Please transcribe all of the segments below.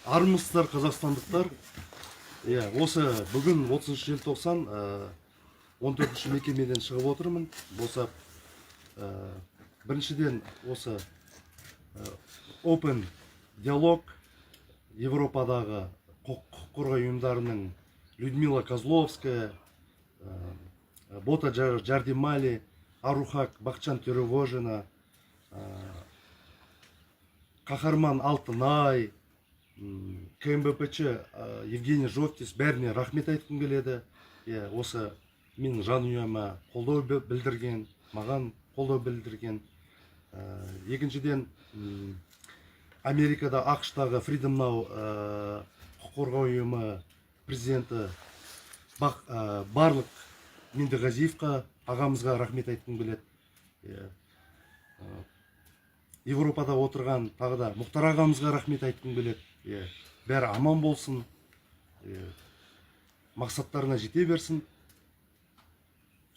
Армысыздар, қазақстандықтар. Осы бүгін 30 желтоқсан 14 мекемеден шығып отырмын. Босап, біріншіден осы Open диалог Европадағы құқық қорғау ұйымдарының Людмила Козловская, Бота Жардимали, Арухак Бақчан Төревожина, Қахарман Алтынай, КМБПЧ Евгений Жовтис бәріне рахмет айтқым келеді. Осы менің жанұяма қолдау білдірген, маған қолдау білдірген. Екіншіден, Америкада ақштағы Freedom Now құқық қорғау ұйымы президенті барлық Мендеғазиевқа ағамызға рахмет айтқым келеді. Европада отырған тағы да Мұхтар ағамызға рахмет айтқым келеді. Бәрі аман болсын, мақсаттарына жете берсін.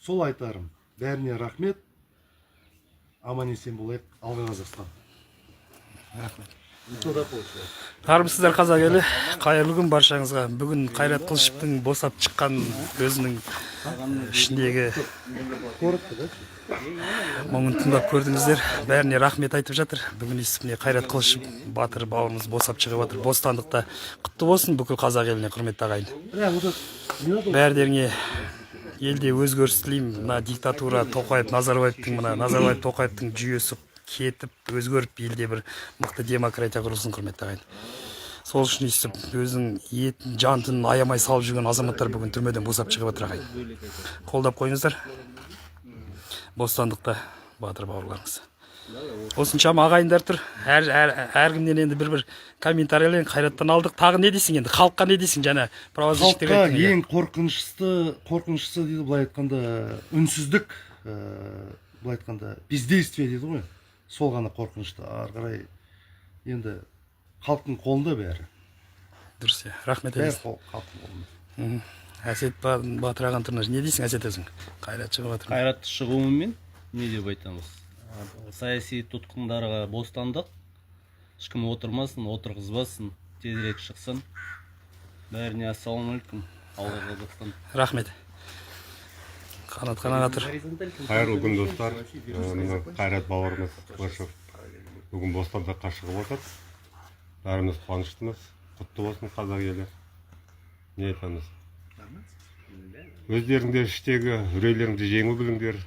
Сол айтарым. Бәріне рахмет. Аман есен болайық. Алға Қазақстан. Рахмет. Армысыздар қазақ елі, қайырлы күн баршаңызға. Бүгін Қайрат Қылышевтің босап шыққан өзінің ішіндегі мұңын тыңдап көрдіңіздер. Бәріне рахмет айтып жатыр. Бүгін естіміне Қайрат Қылышев батыр бауырымыз босап шығып жатыр. Бостандықта құтты болсын бүкіл қазақ еліне, құрметті ағайын. Бәрдеріңе елде өзгеріс тілеймін. Мына диктатура Назарбаев Тоқаевтың жүйесі кетіп, өзгеріп, елде бір мықты демократия құрылсын, құрметті ағайын. Сол үшін естіп, өзінің етін, жантын аямай салып жүрген азаматтар бүгін түрмеден босап шығып жатыр ағайын. Қолдап қойыңыздар. Бостандықта батыр бауырларыңыз. Осыншама ағайындар тұр. Әркімнен енді бір комментарийлер Қайраттан алдық. Тағы не дейсің енді? Халыққа не дейсің жаңа? Халыққа ең қорқыныштысы дейді, былай айтқанда үнсіздік, былай айтқанда бездействие дейді ғой. Сол ғана қорқынышты. Ары қарай енді халықтың қолында бәрі. Дұрыс, рахмет едіңіз. Бәрі халықтың қолында. Әсет батыр ағаның тұрына не дейсің, Әсет өзің? Қайрат шығып жатыр. Қайрат шығуымен не деп айтамыз? Саяси тұтқындарға бостандық, ешкім отырмасын, отырғызбасын, тезірек шықсын. Бәріне ассалаумағалейкум. Алға Қазақстан. Рахмет. Қанат жатыр. Қайырлы күн достар. Қайрат бауырымыз Қылышев бүгін бостандыққа шығып отыр. Бәріміз қуаныштымыз. Құтты болсын қазақ елі. Не айтамыз? Өздеріңдер іштегі үрейлеріңді жеңу біліңдер.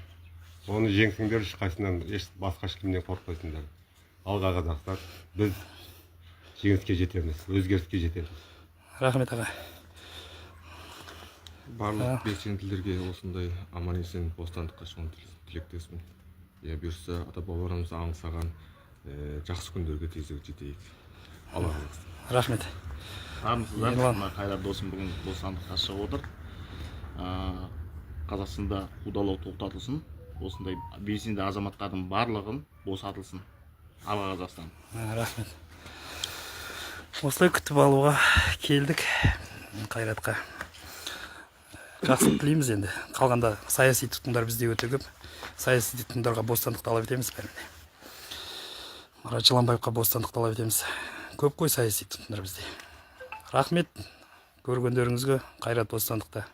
Оны жеңсіңдер, ешқайсынан басқа ешкімнен қорықпайсыңдар. Алға Қазақстан. Біз жеңіске жетеміз, өзгеріске жетеміз. Рахмет аға. Барлық белсенділерге осындай аман есен бостандыққа шығуын тілектеспін. Бұйырса ата бабаларымыз аңсаған жақсы күндерге тезірек жетейік. Алла Қазақстан. Рахмет. Армысыздар, Қайрат досым бүгін бостандыққа шығып отыр. Қазақстанда қудалау тоқтатылсын. Осындай белсенді азаматтардың барлығын босатылсын. Алға Қазақстан. Рахмет. Осылай күтіп алуға келдік Қайратқа. Жақсы тілейміз енді. Қалғанда саяси тұтқындар бізде өте көп. Саяси тұтқындарға бостандық талап етеміз бәріне. Марат Жыланбаевқа бостандық талап етеміз. Көп қой саяси тұтқындар бізде. Рахмет көргендеріңізге. Қайрат бостандықта.